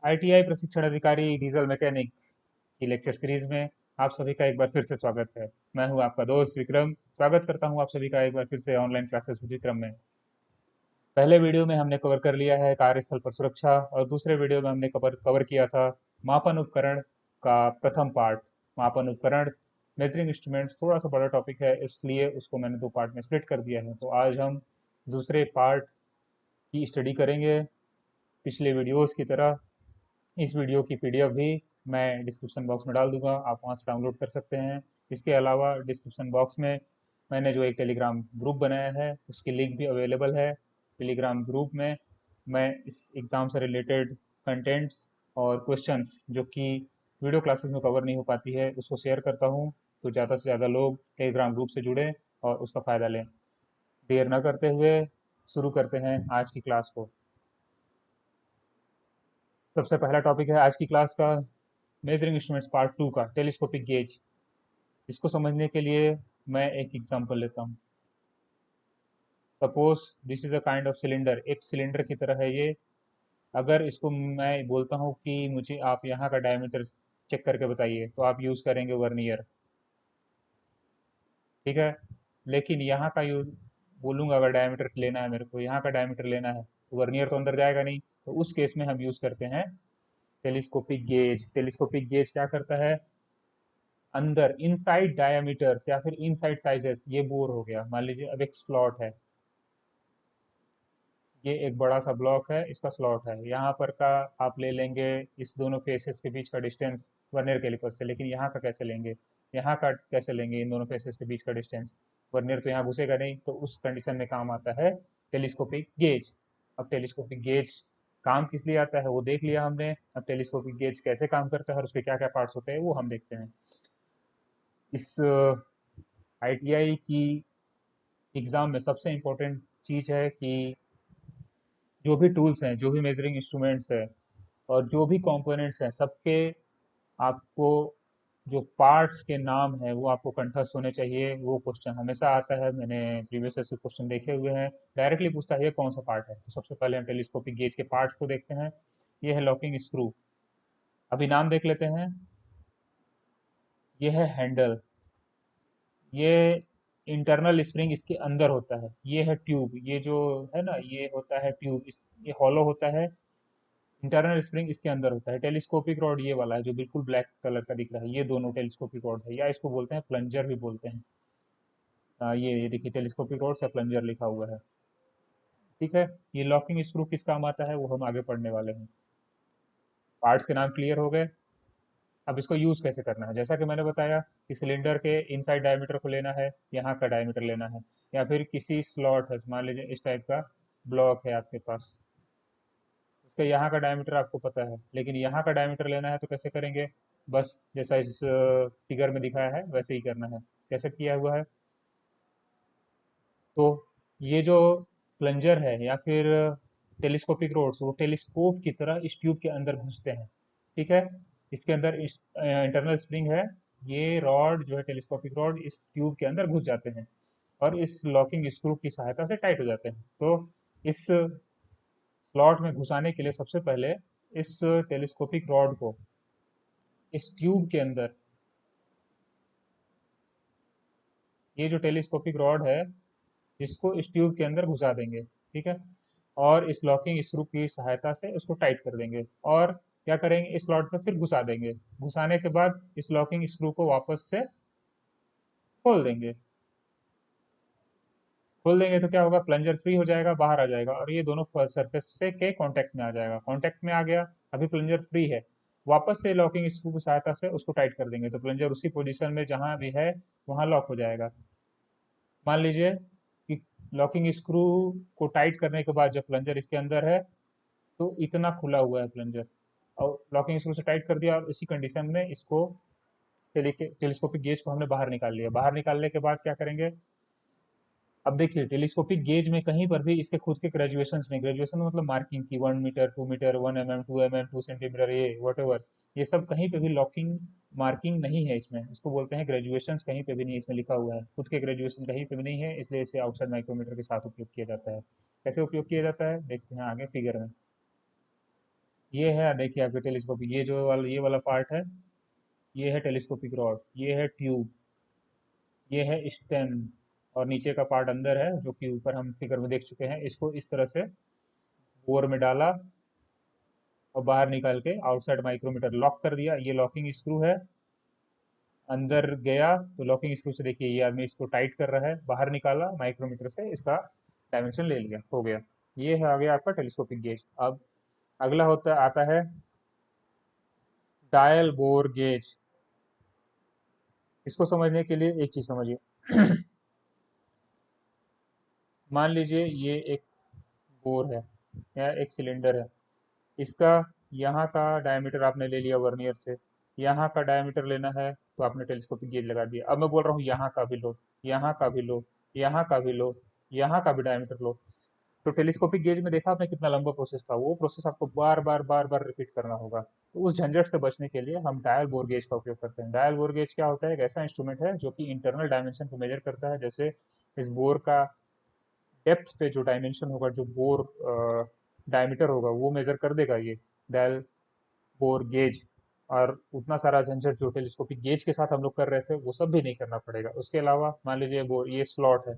ITI प्रशिक्षण अधिकारी diesel mechanic की लेक्चर सीरीज में आप सभी का एक बार फिर से स्वागत है। मैं हूं आपका दोस्त विक्रम। स्वागत करता हूं आप सभी का एक बार फिर से ऑनलाइन क्लासेस विक्रम में। पहले वीडियो में हमने कवर कर लिया है कार्यस्थल पर सुरक्षा, और दूसरे वीडियो में हमने कवर किया था मापन उपकरण का प्रथम पार्ट। मापन उपकरण मेजरिंग इंस्ट्रूमेंट्स थोड़ा सा बड़ा टॉपिक है, इसलिए उसको मैंने दो पार्ट में स्प्लिट कर दिया है। तो आज हम दूसरे पार्ट की स्टडी करेंगे। पिछले वीडियोस की तरह इस वीडियो की पीडीएफ भी मैं डिस्क्रिप्शन बॉक्स में डाल दूंगा, आप वहां से डाउनलोड कर सकते हैं। इसके अलावा डिस्क्रिप्शन बॉक्स में मैंने जो एक टेलीग्राम ग्रुप बनाया है उसकी लिंक भी अवेलेबल है। टेलीग्राम ग्रुप में मैं इस एग्ज़ाम से रिलेटेड कंटेंट्स और क्वेश्चंस जो कि वीडियो क्लासेस में कवर नहीं हो पाती है उसको शेयर करता हूँ। तो ज़्यादा से ज़्यादा लोग टेलीग्राम ग्रुप से जुड़ें और उसका फ़ायदा लें। देर न करते हुए शुरू करते हैं आज की क्लास को। सबसे पहला टॉपिक है आज की क्लास का मेजरिंग इंस्ट्रूमेंट्स पार्ट टू का टेलीस्कोपिक गेज। इसको समझने के लिए मैं एक एग्जांपल लेता हूँ। Suppose this is a kind of cylinder, एक सिलेंडर की तरह है ये। अगर इसको मैं बोलता हूँ कि मुझे आप यहाँ का डायमीटर चेक करके बताइए, तो आप यूज़ करेंगे वर्नियर। ठीक है, लेकिन यहाँ का यूज बोलूँगा अगर डायमीटर लेना है, मेरे को यहाँ का डायमीटर लेना है, तो वर्नियर तो अंदर जाएगा नहीं। तो उस केस में हम यूज़ करते हैं टेलीस्कोपिक गेज। टेलीस्कोपिक गेज क्या करता है, अंदर इनसाइड डायमीटर्स या फिर इनसाइड साइजेस, ये बोर हो गया मान लीजिए। अब एक स्लॉट है, ये एक बड़ा सा ब्लॉक है, इसका स्लॉट है। यहाँ पर का आप ले लेंगे इस दोनों फेसेस के बीच का डिस्टेंस वर्नियर कैलिपर से, लेकिन यहाँ का कैसे लेंगे, यहाँ का कैसे लेंगे इन दोनों फेसेस के बीच का डिस्टेंस। वर्नियर तो यहाँ घुसेगा नहीं, तो उस कंडीशन में काम आता है टेलीस्कोपिक गेज। अब टेलीस्कोपिक गेज काम किस लिए आता है वो देख लिया हमने। अब टेलीस्कोपिक गेज कैसे काम करता है और उसके क्या क्या पार्ट्स होते हैं वो हम देखते हैं। इस आईटीआई की एग्ज़ाम में सबसे इम्पोर्टेंट चीज़ है कि जो भी टूल्स हैं, जो भी मेजरिंग इंस्ट्रूमेंट्स हैं और जो भी कंपोनेंट्स हैं, सबके आपको जो पार्ट्स के नाम है वो आपको कंठस्थ होने चाहिए। वो क्वेश्चन हमेशा आता है, मैंने प्रीवियस ईयर क्वेश्चन देखे हुए हैं। डायरेक्टली पूछता है ये कौन सा पार्ट है। तो सबसे पहले हम टेलीस्कोपिक गेज के पार्ट्स को देखते हैं। ये है लॉकिंग स्क्रू, अभी नाम देख लेते हैं। ये है हैंडल, ये इंटरनल स्प्रिंग इसके अंदर होता है। ये है ट्यूब, ये जो है ना ये होता है ट्यूब, इस ये हॉलो होता है। इंटरनल स्प्रिंग इसके अंदर होता है। टेलीस्कोपिक रॉड ये वाला है जो बिल्कुल ब्लैक कलर का दिख रहा है, ये दोनों टेलीस्कोपिक रॉड है, या इसको बोलते हैं प्लंजर भी बोलते हैं। ये देखिए टेलीस्कोपिक रॉड से प्लंजर लिखा हुआ है। ठीक है, ये लॉकिंग स्क्रू किस काम आता है वो हम आगे पढ़ने वाले हैं। पार्ट्स के नाम क्लियर हो गए। अब इसको यूज कैसे करना है, जैसा कि मैंने बताया कि सिलेंडर के इनसाइड डायमीटर को लेना है, यहाँ का डायमीटर लेना है, या फिर किसी स्लॉट है, मान लीजिए इस टाइप का ब्लॉक है आपके पास, उसका यहाँ का डायमीटर आपको पता है, लेकिन यहाँ का डायमीटर लेना है तो कैसे करेंगे। बस जैसा इस फिगर में दिखाया है वैसे ही करना है। कैसे किया हुआ है, तो ये जो प्लंजर है या फिर टेलीस्कोपिक रोड्स, वो टेलीस्कोप की तरह इस ट्यूब के अंदर घुसते हैं। ठीक है, इसके अंदर इस इंटरनल स्प्रिंग है, ये रॉड जो है टेलीस्कोपिक रॉड इस ट्यूब के अंदर घुस जाते हैं और इस लॉकिंग स्क्रू की सहायता से टाइट हो जाते हैं। तो इस स्लॉट में घुसाने के लिए सबसे पहले इस टेलीस्कोपिक रॉड को इस ट्यूब के अंदर, ये जो टेलीस्कोपिक रॉड है इसको इस ट्यूब के अंदर घुसा देंगे। ठीक है, और इस लॉकिंग स्क्रू की सहायता से उसको टाइट कर देंगे और क्या करेंगे, इस स्लॉट में फिर घुसा देंगे। घुसाने के बाद इस लॉकिंग स्क्रू को वापस से खोल देंगे। खोल देंगे तो क्या होगा, प्लंजर फ्री हो जाएगा, बाहर आ जाएगा और ये दोनों सरफेस से के कांटेक्ट में आ जाएगा। कांटेक्ट में आ गया, अभी प्लंजर फ्री है। वापस से लॉकिंग स्क्रू की सहायता से उसको टाइट कर देंगे तो प्लंजर उसी पोजीशन में जहां भी है वहां लॉक हो जाएगा। मान लीजिए कि लॉकिंग स्क्रू को टाइट करने के बाद जब प्लंजर इसके अंदर है तो इतना खुला हुआ है प्लंजर, और लॉकिंग स्क्रू से टाइट कर दिया और इसी कंडीशन में इसको टेलीस्कोपिक गेज को हमने बाहर निकाल लिया। बाहर निकालने के बाद क्या करेंगे, अब देखिए टेलीस्कोपिक गेज में कहीं पर भी इसके खुद के ग्रेजुएशन नहीं। ग्रेजुएशन मतलब मार्किंग की 1 metre 2 metre 1 mm 2 mm 2 centimetre, ये वट एवर, ये सब कहीं पे भी लॉकिंग मार्किंग नहीं है इसमें। इसको बोलते हैं ग्रेजुएशन, कहीं पे भी नहीं इसमें लिखा हुआ है, खुद के ग्रेजुएशन कहीं पे भी नहीं है, इसलिए इसे आउटसाइड माइक्रोमीटर के साथ उपयोग किया जाता है। कैसे उपयोग किया जाता है देखते हैं आगे फिगर में। ये है, देखिए आपके टेलीस्कोपिक, ये वाला पार्ट है, ये है टेलीस्कोपिक रॉड, ये है ट्यूब, ये है स्टेम, और नीचे का पार्ट अंदर है जो कि ऊपर हम फिगर में देख चुके हैं। इसको इस तरह से बोर में डाला और बाहर निकाल के आउटसाइड माइक्रोमीटर लॉक कर दिया। ये लॉकिंग स्क्रू है, अंदर गया तो लॉकिंग स्क्रू से देखिए ये आदमी इसको टाइट कर रहा है, बाहर निकाला माइक्रोमीटर से, इसका डायमेंशन ले लिया, हो गया। ये है आ गया आपका टेलीस्कोपिक गेज। अब अगला होता आता है डायल बोर गेज। इसको समझने के लिए एक चीज समझिए। मान लीजिए ये एक बोर है या एक सिलेंडर है, इसका यहाँ का डायमीटर आपने ले लिया वर्नियर से, यहाँ का डायमीटर लेना है तो आपने टेलीस्कोपिक गेज लगा दिया। अब मैं बोल रहा हूँ यहाँ का भी लो, यहाँ का भी लो, यहाँ का भी लो, यहाँ का भी डायमीटर लो। तो टेलीस्कोपिक गेज में देखा आपने कितना लंबा प्रोसेस था, वो प्रोसेस आपको बार बार रिपीट करना होगा। तो उस झंझट से बचने के लिए हम डायल बोर गेज का उपयोग करते हैं। डायल बोर गेज क्या होता है? एक ऐसा इंस्ट्रूमेंट है जो कि इंटरनल डायमेंशन को मेजर करता है। जैसे इस बोर का डेप्थ पे जो डायमेंशन होगा, जो बोर डायमीटर होगा, वो मेजर कर देगा ये डायल बोर गेज। और उतना सारा झंझट जो टेलीस्कोपिक गेज के साथ हम लोग कर रहे थे वो सब भी नहीं करना पड़ेगा। उसके अलावा मान लीजिए बोर, ये स्लॉट है,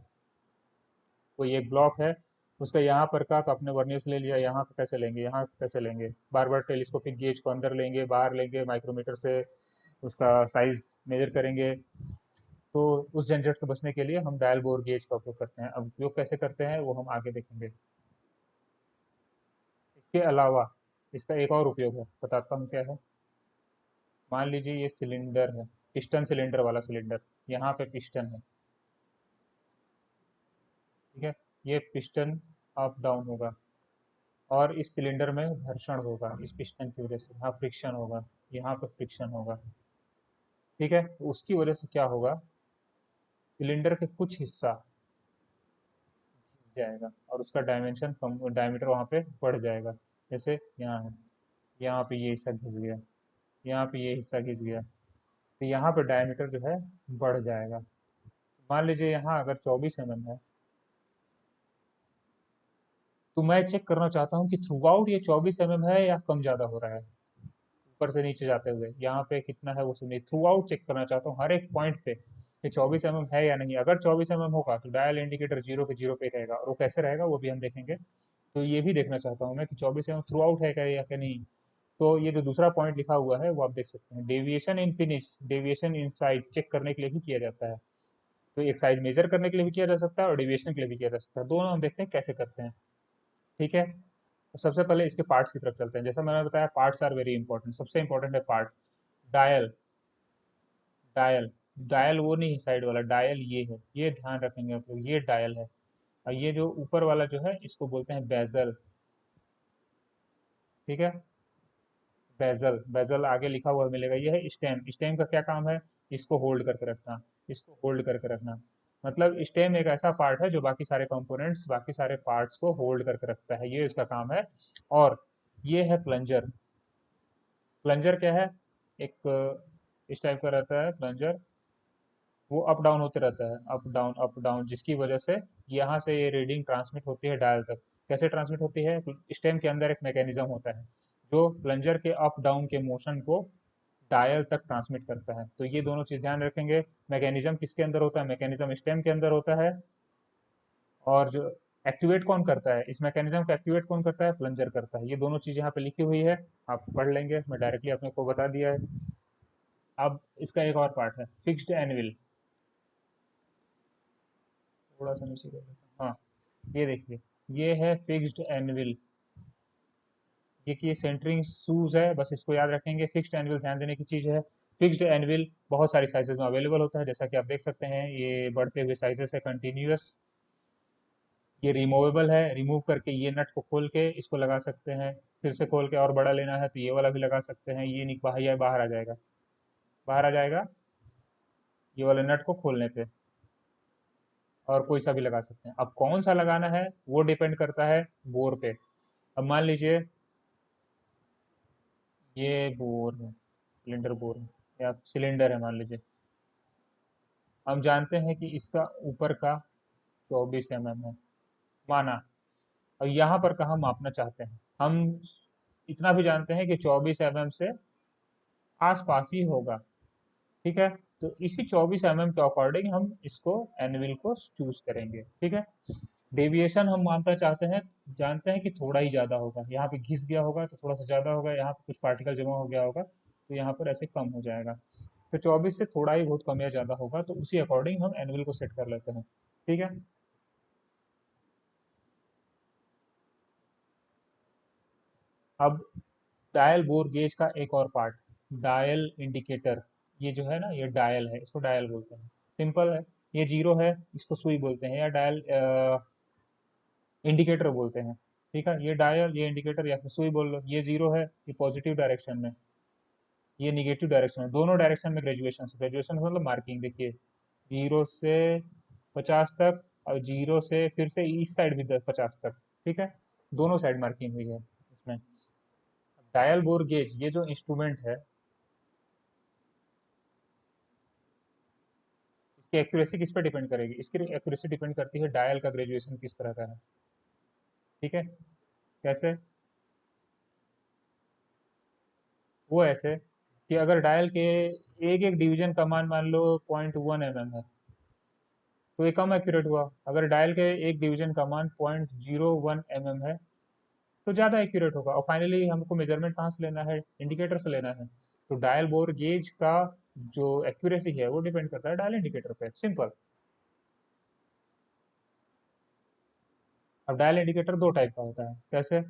कोई एक ब्लॉक है, उसका यहाँ पर का तो अपने वर्नियर से ले लिया, यहाँ का कैसे लेंगे, यहाँ का कैसे लेंगे, बार बार टेलीस्कोपिक गेज को अंदर लेंगे, बाहर लेंगे, माइक्रोमीटर से उसका साइज मेजर करेंगे। तो उस झंझट से बचने के लिए हम डायल बोर गेज का उपयोग करते हैं। अब उपयोग कैसे करते हैं वो हम आगे देखेंगे। इसके अलावा इसका एक और उपयोग है, बताता हूँ क्या है। मान लीजिए ये सिलेंडर है, पिस्टन सिलेंडर वाला सिलेंडर, यहाँ पे पिस्टन है, ठीक है। ये पिस्टन अप डाउन होगा और इस सिलेंडर में घर्षण होगा इस पिस्टन की वजह से, यहाँ फ्रिक्शन होगा, यहाँ पे फ्रिक्शन होगा, ठीक है। तो उसकी वजह से क्या होगा, सिलेंडर के कुछ हिस्सा घिस जाएगा और उसका डायमेंशन कम, डायमीटर वहाँ पे बढ़ जाएगा। जैसे यहाँ है, यहाँ पे ये हिस्सा घिस गया, यहाँ पे ये हिस्सा घिस गया, तो यहाँ पे डायमीटर जो है बढ़ जाएगा। मान लीजिए यहाँ अगर 24 mm है, तो मैं चेक करना चाहता हूँ कि थ्रू आउट ये 24 mm है या कम ज़्यादा हो रहा है, ऊपर से नीचे जाते हुए यहाँ पे कितना है वो सब नहीं, थ्रू आउट चेक करना चाहता हूँ हर एक पॉइंट पे कि 24 mm है या नहीं। अगर 24 mm होगा तो डायल इंडिकेटर जीरो के जीरो पे ही रहेगा, और वो कैसे रहेगा वो भी हम देखेंगे। तो ये भी देखना चाहता हूँ मैं कि 24 mm थ्रू आउट है क्या या क्या नहीं। तो ये जो दूसरा पॉइंट लिखा हुआ है वो आप देख सकते हैं, deviation in finish, deviation in size check करने के लिए भी किया जाता है। तो एक साइज मेजर करने के लिए भी किया जा सकता है और डेविएशन के लिए भी किया जा सकता है। दोनों हम देखते हैं कैसे करते हैं, ठीक है। तो सबसे पहले इसके पार्ट्स की तरफ चलते हैं। जैसा मैंने बताया पार्ट्स आर वेरी इंपॉर्टेंट, सबसे इंपॉर्टेंट है पार्ट। डायल, डायल, डायल वो नहीं है साइड वाला, डायल ये है, ये ध्यान रखेंगे आप लोग, ये डायल है। और ये जो ऊपर वाला जो है इसको बोलते हैं बेजल, ठीक है। बेजल, बेजल आगे लिखा हुआ मिलेगा, ये है स्टेम। स्टेम का क्या काम है, इसको होल्ड करके रखना, इसको होल्ड करके रखना। मतलब स्टेम एक ऐसा पार्ट है जो बाकी सारे कंपोनेंट्स, बाकी सारे पार्ट्स को होल्ड करके रखता है, ये इसका काम है। और ये है प्लंजर। प्लंजर क्या है, एक इस टाइप का रहता है प्लंजर, वो अप डाउन होते रहता है, अप डाउन, जिसकी वजह से यहाँ से ये रीडिंग ट्रांसमिट होती है डायल तक। कैसे ट्रांसमिट होती है, स्टेम के अंदर एक मैकेनिज्म होता है जो प्लंजर के अप डाउन के मोशन को डायल तक ट्रांसमिट करता है। तो ये दोनों चीज ध्यान रखेंगे। मैकेनिज्म किसके अंदर होता है, मैकेनिज्म स्टेम के अंदर होता है। और जो एक्टिवेट कौन करता है, इस मैकेनिज्म को एक्टिवेट कौन करता है, प्लंजर करता है। ये दोनों चीज यहाँ पे लिखी हुई है, आप पढ़ लेंगे, मैं डायरेक्टली अपने को बता दिया है। अब इसका एक और पार्ट है फिक्स्ड एनविल, थोड़ा सा नीचे कर देता हूँ। हाँ, ये देखिए, ये है फिक्स्ड एनविल। ये सेंटरिंग शूज है, बस इसको याद रखेंगे। फिक्स्ड एनविल ध्यान देने की चीज है। फिक्स्ड एनविल बहुत सारी साइजेस में अवेलेबल होता है, जैसा कि आप देख सकते हैं ये बढ़ते हुए साइजेस है कंटिन्यूअस। ये रिमूवेबल है, रिमूव करके ये नट को खोल के इसको लगा सकते हैं, फिर से खोल के और बड़ा लेना है तो ये वाला भी लगा सकते हैं, ये नहीं बाहर, बाहर आ जाएगा, बाहर आ जाएगा ये वाले नट को खोलने पे। और कोई सा भी लगा सकते हैं। अब कौन सा लगाना है वो डिपेंड करता है बोर पे। अब मान लीजिए ये बोर है, सिलेंडर बोर है या सिलेंडर है मान लीजिए। हम जानते हैं कि इसका ऊपर का 24 mm है, माना। और यहाँ पर कहाँ मापना चाहते हैं हम, इतना भी जानते हैं कि 24 mm से आसपास ही होगा। ठीक है, तो इसी 24 mm के अकॉर्डिंग हम इसको एनविल को चूज करेंगे। ठीक है, डेविएशन हम मानना चाहते हैं, जानते हैं कि थोड़ा ही ज्यादा होगा, यहाँ पे घिस गया होगा तो थोड़ा सा ज्यादा होगा, यहाँ पे कुछ पार्टिकल जमा हो गया होगा तो यहाँ पर ऐसे कम हो जाएगा। तो 24 से थोड़ा ही बहुत कम या ज्यादा होगा, तो उसी अकॉर्डिंग हम एनुअल को सेट कर लेते हैं। ठीक है, अब डायल बोर गेज का एक और पार्ट, डायल इंडिकेटर। ये जो है ना, ये डायल है, इसको डायल बोलते हैं। सिंपल है, ये जीरो है, इसको सुई बोलते हैं, या डायल इंडिकेटर बोलते हैं। ठीक है, ये डायल, ये इंडिकेटर, या फिर सुई बोल लो। ये जीरो है, ये पॉजिटिव डायरेक्शन में, ये निगेटिव डायरेक्शन में, दोनों डायरेक्शन में ग्रेजुएशन। ग्रेजुएशन मतलब मार्किंग, देखिए 0 से 50 तक, और 0 से फिर से इस साइड भी 50 तक। ठीक है, दोनों साइड मार्किंग हुई है इसमें। डायल बोर गेज ये जो इंस्ट्रूमेंट है, इसकी एक्यूरेसी किस पे डिपेंड करेगी? इसकी एक्यूरेसी डिपेंड करती है डायल का ग्रेजुएशन किस तरह का है। ठीक है, कैसे? वो ऐसे कि अगर डायल के एक एक डिवीजन का मान मान लो 0.1 mm है, तो ये कम एक्यूरेट हुआ। अगर डायल के एक डिवीजन का मान 0.01 mm है, तो ज़्यादा एक्यूरेट होगा। और फाइनली हमको मेजरमेंट कहाँ से लेना है? इंडिकेटर से लेना है। तो डायल बोर गेज का जो एक्यूरेसी है वो डिपेंड करता है डायल इंडिकेटर पे। सिंपल। अब डायल इंडिकेटर दो टाइप का होता है। कैसे?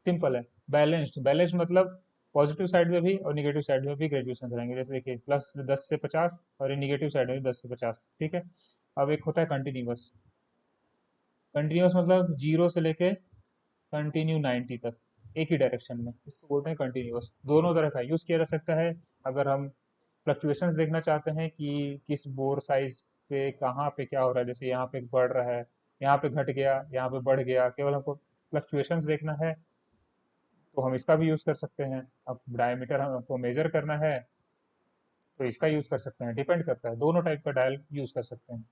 सिंपल है, बैलेंस्ड। बैलेंस्ड मतलब पॉजिटिव साइड में भी और निगेटिव साइड में भी ग्रेजुएशन रहेंगे। जैसे देखिए +10 से 50, और ये निगेटिव साइड में भी 10 से 50। ठीक है, अब एक होता है कंटिन्यूअस। कंटिन्यूअस मतलब 0 से लेके कंटिन्यू 90 तक, एक ही डायरेक्शन में, इसको बोलते हैं कंटिन्यूअस। दोनों तरह का यूज़ किया जा सकता है। अगर हम फ्लक्चुएशंस देखना चाहते हैं कि किस बोर साइज पे कहाँ पे क्या हो रहा है, जैसे यहाँ पे बढ़ रहा है, यहाँ पे घट गया, यहाँ पे बढ़ गया, केवल हमको फ्लक्चुएशंस देखना है, तो हम इसका भी यूज़ कर सकते हैं। अब डायमीटर हमको मेजर करना है, तो इसका यूज़ कर सकते हैं। डिपेंड करता है, दोनों टाइप का डायल यूज़ कर सकते हैं।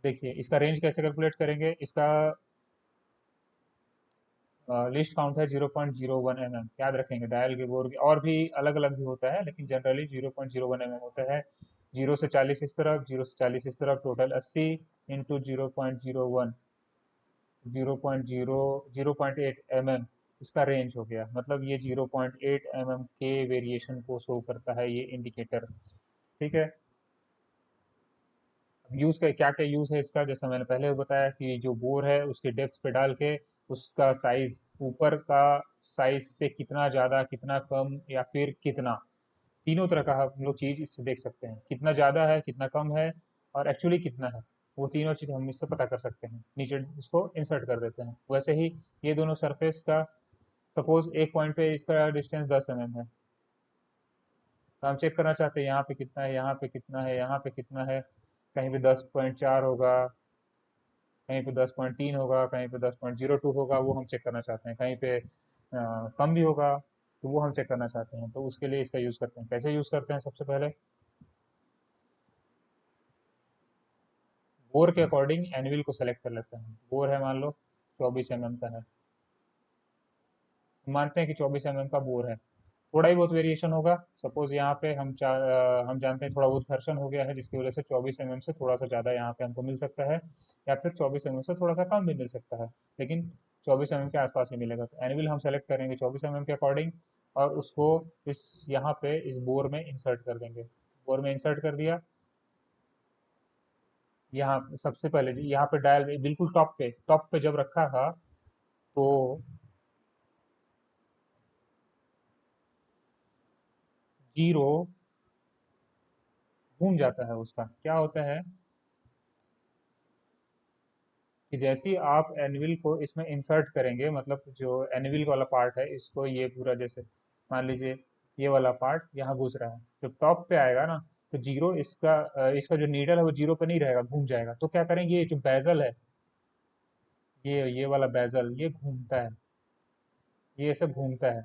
देखिए इसका रेंज कैसे कैलकुलेट करेंगे? इसका लिस्ट काउंट है 0.01 mm। याद रखेंगे, डायल के बोर और भी अलग अलग भी होता है, लेकिन जनरली 0.01 mm होता है। 0 से 40 इस तरफ, 0 से 40 इस तरफ, टोटल 80 इंटू 0.01, 0.8 mm इसका रेंज हो गया। मतलब ये 0.8 mm के वेरिएशन को शो करता है ये इंडिकेटर। ठीक है, यूज का क्या क्या यूज है इसका, जैसा मैंने पहले बताया कि जो बोर है उसके डेप्थ पे डाल के उसका साइज, ऊपर का साइज से कितना ज्यादा, कितना कम, या फिर कितना, तीनों तरह का हम लोग चीज इससे देख सकते हैं। कितना ज्यादा है, कितना कम है, और एक्चुअली कितना है, वो तीनों चीज हम इससे पता कर सकते हैं। नीचे इसको इंसर्ट कर देते हैं। वैसे ही ये दोनों सरफेस का, सपोज एक पॉइंट पे इसका डिस्टेंस 10 mm है, तो हम चेक करना चाहते हैं यहाँ पे कितना है, यहाँ पे कितना है, यहाँ पे कितना है। कहीं पे 10.4 होगा, कहीं पे 10.3 होगा, कहीं पे 10.02 होगा, वो हम चेक करना चाहते हैं। कहीं पे कम भी होगा, तो वो हम चेक करना चाहते हैं। तो उसके लिए इसका यूज़ करते हैं। कैसे यूज़ करते हैं? सबसे पहले बोर के अकॉर्डिंग एनविल को सेलेक्ट कर लेते हैं। बोर है मान लो 24 mm का है, हम मानते हैं कि 24 mm का बोर है। थोड़ा ही बहुत वेरिएशन होगा। सपोज यहाँ पे हम जानते हैं थोड़ा बहुत घर्षण हो गया है, जिसकी वजह से 24 mm से थोड़ा सा ज़्यादा यहाँ पे हमको मिल सकता है, या फिर 24 mm से थोड़ा सा कम भी मिल सकता है, लेकिन 24 mm के आसपास ही मिलेगा। तो एनविल हम सेलेक्ट करेंगे 24 mm के अकॉर्डिंग, और उसको इस यहाँ पे इस बोर में इंसर्ट कर देंगे। बोर में इंसर्ट कर दिया। यहाँ सबसे पहले जी, यहाँ पे डायल बिल्कुल टॉप पे जब रखा था, तो जीरो घूम जाता है। उसका क्या होता है कि जैसे ही आप एनविल को इसमें इंसर्ट करेंगे, मतलब जो एनविल वाला पार्ट है, इसको ये पूरा, जैसे मान लीजिए ये वाला पार्ट यहाँ घुस रहा है, जब टॉप पे आएगा ना, तो जीरो इसका जो नीडल है वो जीरो पे नहीं रहेगा, घूम जाएगा। तो क्या करेंगे, ये जो बेजल है, ये वाला बेजल ये घूमता है, ये ऐसे घूमता है,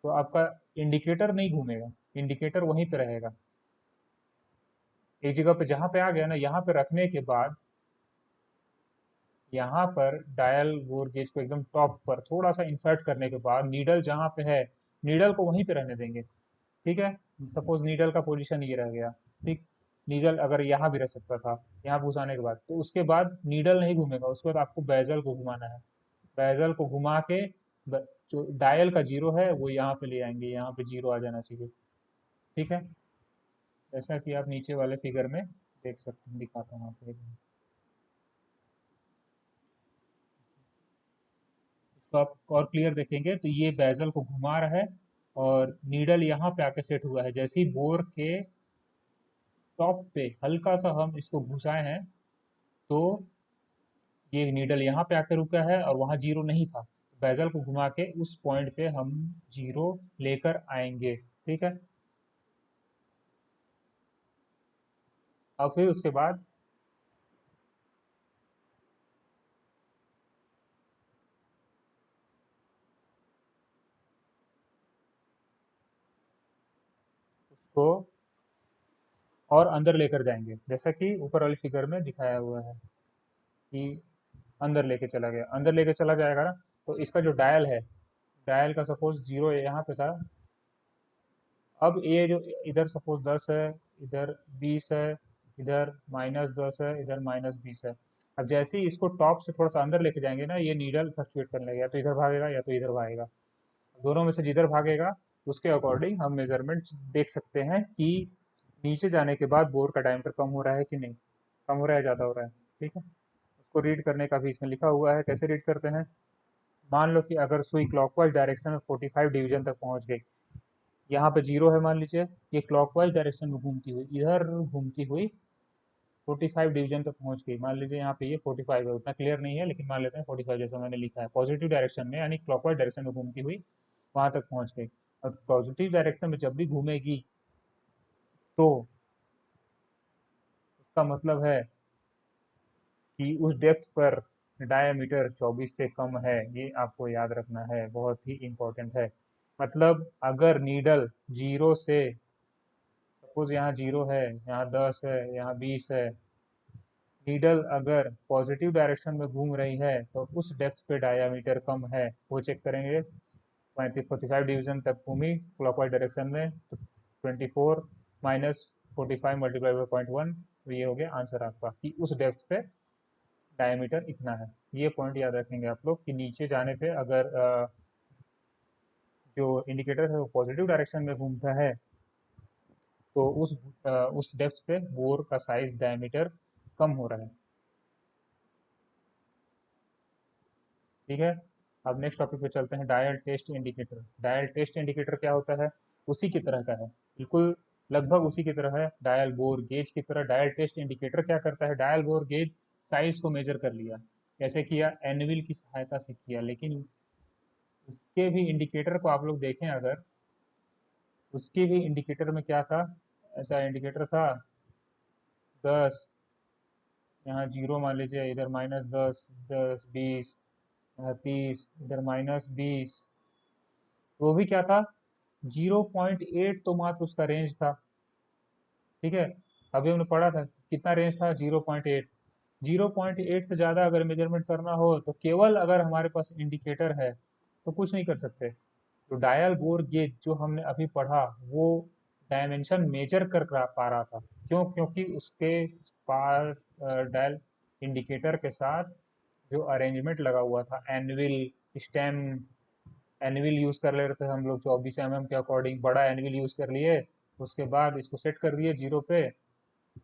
तो आपका इंडिकेटर नहीं घूमेगा, इंडिकेटर वहीं पे रहेगा। एक जगह पे जहाँ पे आ गया ना, यहाँ पे रखने के बाद यहाँ पर डायल बोर गेज को एकदम टॉप पर थोड़ा सा इंसर्ट करने के बाद नीडल जहाँ पे है, नीडल को वहीं पे रहने देंगे। ठीक है, सपोज नीडल का पोजीशन ये रह गया। ठीक, नीडल अगर यहाँ भी रह सकता था, यहाँ घुसाने के बाद, तो उसके बाद नीडल नहीं घूमेगा, उसके बाद आपको बेजल को घुमाना है। बेजल को घुमा के जो डायल का जीरो है वो यहाँ पे ले आएंगे, यहाँ पे जीरो आ जाना चाहिए। ठीक है, जैसा कि आप नीचे वाले फिगर में देख सकते हैं, दिखाता हूँ आपको इसको आप और क्लियर देखेंगे तो ये बेजल को घुमा रहा है और नीडल यहाँ पे आके सेट हुआ है। जैसे ही बोर के टॉप पे हल्का सा हम इसको घुसाए हैं, तो ये नीडल यहाँ पे आकर रुका है और वहाँ जीरो नहीं था। बेजल को घुमा के उस पॉइंट पे हम जीरो लेकर आएंगे। ठीक है, और फिर उसके बाद उसको और अंदर लेकर जाएंगे, जैसा कि ऊपर वाली फिगर में दिखाया हुआ है कि अंदर लेके चला गया। अंदर लेके चला जाएगा ना, तो इसका जो डायल है, डायल का सपोज जीरो यहाँ पे था, अब ये जो इधर सपोज 10 है, इधर 20 है, इधर -10 है, इधर -20 है। अब जैसे ही इसको टॉप से थोड़ा सा अंदर लेके जाएंगे ना, ये नीडल फ्लक्चुएट करने लगेगा, या तो इधर भागेगा या तो इधर भागेगा। दोनों में से जिधर भागेगा उसके अकॉर्डिंग हम मेजरमेंट देख सकते हैं कि नीचे जाने के बाद बोर का डायमीटर कम हो रहा है कि नहीं, कम हो रहा है, ज़्यादा हो रहा है। ठीक है, उसको रीड करने का भी इसमें लिखा हुआ है, कैसे रीड करते हैं। मान लो कि अगर सुई क्लॉकवाइज डायरेक्शन में 45 डिवीजन तक पहुंच गई, यहाँ पे जीरो है मान लीजिए, ये क्लॉकवाइज डायरेक्शन में घूमती हुई इधर घूमती हुई 45 डिवीजन तक पहुंच गई। मान लीजिए यहाँ पे ये 45 है, उतना क्लियर नहीं है लेकिन मान लेते हैं 45 जैसा मैंने लिखा है। पॉजिटिव डायरेक्शन में यानी क्लॉकवाइज डायरेक्शन में घूमती हुई वहां तक पहुंच गई। और पॉजिटिव डायरेक्शन में जब भी घूमेगी, तो उसका मतलब है कि उस डेप्थ पर डायमीटर 24 से कम है। ये आपको याद रखना है, बहुत ही इंपॉर्टेंट है। मतलब अगर नीडल जीरो से, सपोज यहाँ जीरो है, यहाँ 10 है, यहाँ 20 है, नीडल अगर पॉजिटिव डायरेक्शन में घूम रही है तो उस डेप्थ पे डायामीटर कम है, वो चेक करेंगे। 45 डिवीजन तक घूमी क्लॉकवाइज डायरेक्शन में, तो 24 -45 मल्टीप्लाई बाई 0.1, तो ये हो गया आंसर आपका कि उस डेप्थ पे डायमीटर इतना है। ये पॉइंट याद रखेंगे आप लोग कि नीचे जाने पे अगर जो इंडिकेटर है वो पॉजिटिव डायरेक्शन में घूमता है, तो उस डेप्थ पे बोर का साइज डायमीटर कम हो रहा है। ठीक है, अब नेक्स्ट टॉपिक पे चलते हैं, dial test indicator. Dial test indicator क्या होता है, उसी की तरह का है, बिल्कुल लगभग उसी की तरह है, डायल बोर गेज की तरह। डायल टेस्ट इंडिकेटर क्या करता है, डायल बोर गेज साइज को मेजर कर लिया। कैसे किया, एनविल की सहायता से किया, लेकिन उसके भी इंडिकेटर को आप लोग देखें अगर, उसके भी इंडिकेटर में क्या था, ऐसा इंडिकेटर था 10, यहाँ जीरो मान लीजिए, इधर -10, 10 20, यहाँ 30, इधर -20। वो भी क्या था, 0.8 तो मात्र उसका रेंज था। ठीक है, अभी हमने पढ़ा था कितना रेंज था, 0.8। 0.8 से ज़्यादा अगर मेजरमेंट करना हो तो केवल अगर हमारे पास इंडिकेटर है तो कुछ नहीं कर सकते। तो डायल बोर गेज जो हमने अभी पढ़ा, वो डायमेंशन मेजर कर पा रहा था। क्यों, क्योंकि उसके पार डायल इंडिकेटर के साथ जो अरेंजमेंट लगा हुआ था, एनविल, स्टेम, एनविल यूज कर ले रहे थे हम लोग 24 mm के अकॉर्डिंग, बड़ा एनविल यूज कर लिए। उसके बाद इसको सेट कर दिए जीरो पे,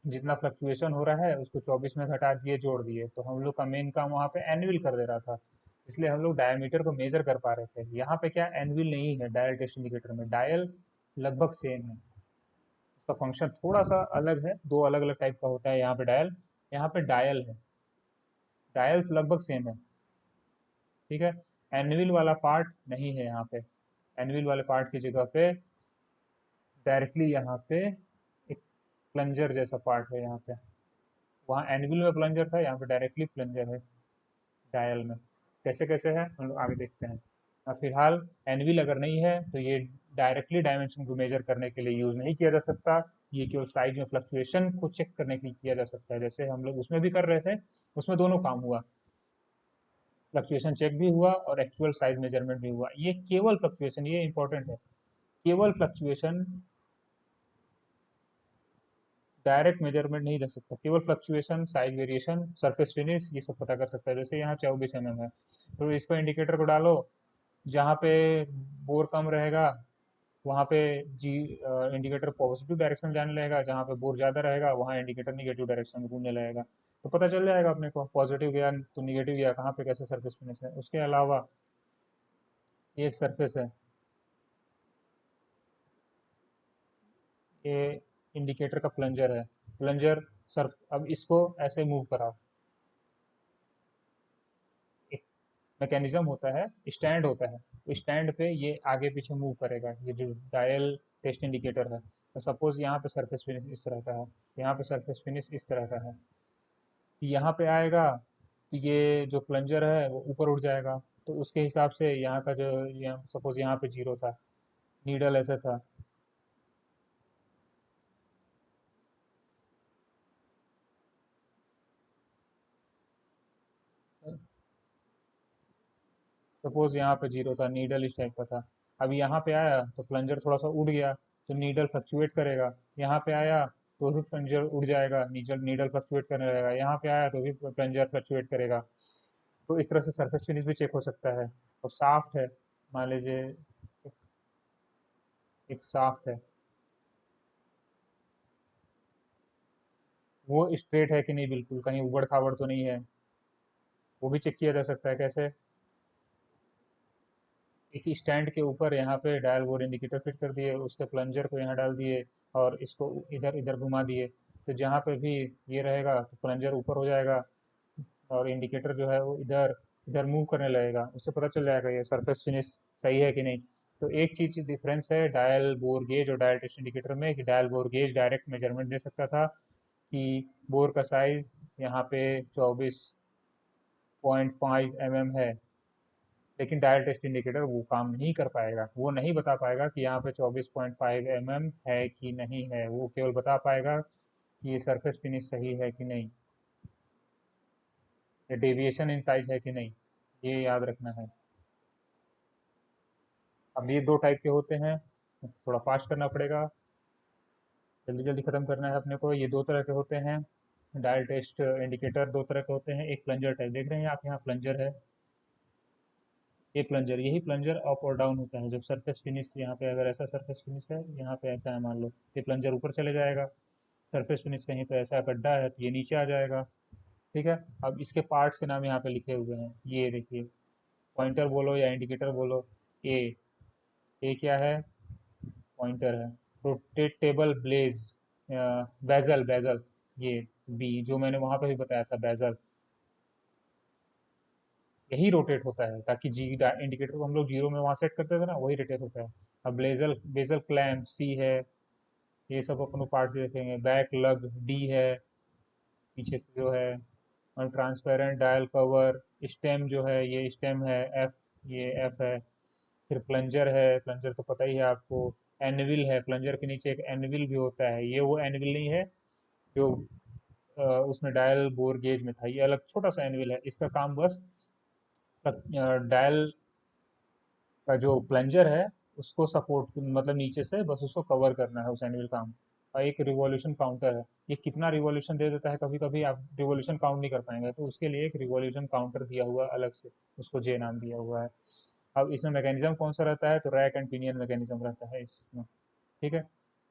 जितना फ्लक्चुएशन हो रहा है उसको 24 में घटा दिए, जोड़ दिए, तो हम लोग का मेन काम वहाँ पे एनविल कर दे रहा था। इसलिए हम लोग डायमीटर को मेजर कर पा रहे थे। यहाँ पे क्या, एनविल नहीं है डायल टेस्ट इंडिकेटर में, डायल लगभग सेम है, उसका फंक्शन थोड़ा सा अलग है, दो अलग अलग टाइप का होता है यहाँ पे डायल, यहाँ पे डायल है, डायल्स लगभग सेम है। ठीक है, एनविल वाला पार्ट नहीं है यहाँ पे। एनविल वाले पार्ट की जगह पे डायरेक्टली यहाँ पे एक प्लंजर जैसा पार्ट है यहाँ पे। वहाँ एनविल में प्लंजर था, यहाँ पे डायरेक्टली प्लंजर है डायल में। कैसे कैसे है हम लोग आगे देखते हैं। अब फिलहाल एनविल अगर नहीं है तो ये डायरेक्टली डायमेंशन को मेजर करने के लिए यूज नहीं किया जा सकता। ये केवल साइज में फ्लक्चुएशन को चेक करने के लिए किया जा सकता है, जैसे हम लोग उसमें भी कर रहे थे। उसमें दोनों काम हुआ, फ्लक्चुएशन चेक भी हुआ और एक्चुअल साइज मेजरमेंट भी हुआ। ये केवल फ्लक्चुएशन, ये इंपॉर्टेंट है, केवल फ्लक्चुएशन डायरेक्ट मेजरमेंट नहीं रख सकता, केवल fluctuation, size variation, surface finish ये सब पता कर सकता है। जैसे यहाँ 24 mm है, तो इसको इंडिकेटर को डालो, जहाँ पे बोर कम रहेगा वहाँ पे जी इंडिकेटर पॉजिटिव डायरेक्शन जाने लगेगा, जहाँ पे बोर ज़्यादा रहेगा वहाँ इंडिकेटर निगेटिव डायरेक्शन में घूमने लगेगा। तो पता चल जाएगा अपने को पॉजिटिव गया तो निगेटिव गया, कहाँ पे कैसे सरफेस फिनिश है। उसके अलावा ये एक सरफेस है, ये इंडिकेटर का प्लंजर है। प्लंजर सर्फ, अब इसको ऐसे मूव कराओ, एक मैकेनिज्म होता है, स्टैंड होता है, तो स्टैंड पे ये आगे पीछे मूव करेगा, ये जो डायल टेस्ट इंडिकेटर है। तो सपोज यहाँ पे सरफेस फिनिश इस तरह का है, यहाँ पे सरफेस फिनिश इस तरह का है, यहाँ पे आएगा तो ये जो प्लंजर है वो ऊपर उठ जाएगा। तो उसके हिसाब से यहाँ का जो, यहाँ सपोज यहाँ पे 0 था, नीडल ऐसा था, सपोज यहाँ पे 0 था, नीडल इस टाइप का था। अब यहाँ पे आया तो प्लंजर थोड़ा सा उड़ गया, तो नीडल फ्लक्चुएट करेगा। यहाँ पे आया तो भी प्लंजर उड़ जाएगा, नीडल नीडल फ्लक्चुएट करने लगेगा। यहाँ पे आया तो भी प्लंजर फ्लक्चुएट करेगा। तो इस तरह से सरफेस फिनिश भी चेक हो सकता है। और साफ्ट है, मान लीजिए एक साफ्ट है, वो स्ट्रेट है कि नहीं, बिल्कुल कहीं उबड़ खाबड़ तो नहीं है, वो भी चेक किया जा सकता है। कैसे? एक स्टैंड के ऊपर यहाँ पे डायल बोर इंडिकेटर फिट कर दिए, उसके प्लंजर को यहाँ डाल दिए और इसको इधर इधर घुमा दिए। तो जहाँ पे भी ये रहेगा तो प्लंजर ऊपर हो जाएगा और इंडिकेटर जो है वो इधर इधर मूव करने लगेगा। उससे पता चल जाएगा ये सरफेस फिनिश सही है कि नहीं। तो एक चीज डिफरेंस है डायल बोर गेज और डायल टेस्ट इंडिकेटर में, कि dial bore gauge direct measurement दे सकता था कि बोर का साइज यहाँ पे 24.5 mm है, लेकिन डायल टेस्ट इंडिकेटर वो काम नहीं कर पाएगा, वो नहीं बता पाएगा कि यहाँ पे 24.5 mm है कि नहीं है। वो केवल बता पाएगा कि ये सरफेस फिनिश सही है कि नहीं, या डेविएशन इन साइज है कि नहीं, ये याद रखना है। अब ये दो टाइप के होते हैं, थोड़ा फास्ट करना पड़ेगा, जल्दी जल्दी खत्म करना है अपने को। ये दो तरह के होते हैं डायल टेस्ट इंडिकेटर, दो तरह के होते हैं। एक प्लंजर टाइप देख रहे हैं आप, यहाँ प्लंजर है, ये प्लंजर, यही प्लंजर अप और डाउन होता है। जब सरफेस फिनिश यहाँ पे अगर ऐसा सरफेस फिनिश है, यहाँ पे ऐसा है मान लो, तो ये प्लंजर ऊपर चले जाएगा। सरफेस फिनिश कहीं पे ऐसा गड्ढा है तो ये नीचे आ जाएगा। ठीक है। अब इसके पार्ट्स के नाम यहाँ पे लिखे हुए हैं, ये देखिए, पॉइंटर बोलो या इंडिकेटर बोलो। ए, ए क्या है? पॉइंटर है। रोटेटेबल ब्लेज, बेजल, बेजल, ये बी जो मैंने वहां पे भी बताया था, बेजल, यही रोटेट होता है, ताकि जी इंडिकेटर को हम लोग जीरो में वहां सेट करते थे ना, वही रोटेट होता है। अब ब्लेजल, बेजल क्लैम्प सी है, ये सब अपन पार्ट्स देखेंगे। बैक लग डी है, पीछे से जो है। और ट्रांसपेरेंट डायल कवर, स्टेम जो है ये स्टेम है, एफ, ये एफ है। फिर प्लंजर है, प्लंजर तो पता ही है आपको। एनविल है, प्लंजर के नीचे एक एनविल भी होता है, ये वो एनविल नहीं है जो उसमें डायल बोर गेज में था, ये अलग छोटा सा एनविल है। इसका काम बस डायल का जो प्लंजर है उसको सपोर्ट, मतलब नीचे से बस उसको कवर करना है, उस एनुअल काम। और एक रिवॉल्यूशन काउंटर है, ये कितना रिवॉल्यूशन दे देता है, कभी कभी आप रिवॉल्यूशन काउंट नहीं कर पाएंगे, तो उसके लिए एक रिवॉल्यूशन काउंटर दिया हुआ है अलग से, उसको जे नाम दिया हुआ है। अब इसमें मैकेनिज्म कौन सा रहता है, तो रैक एंड पिनियन मैकेनिज्म रहता है इसमें। ठीक है।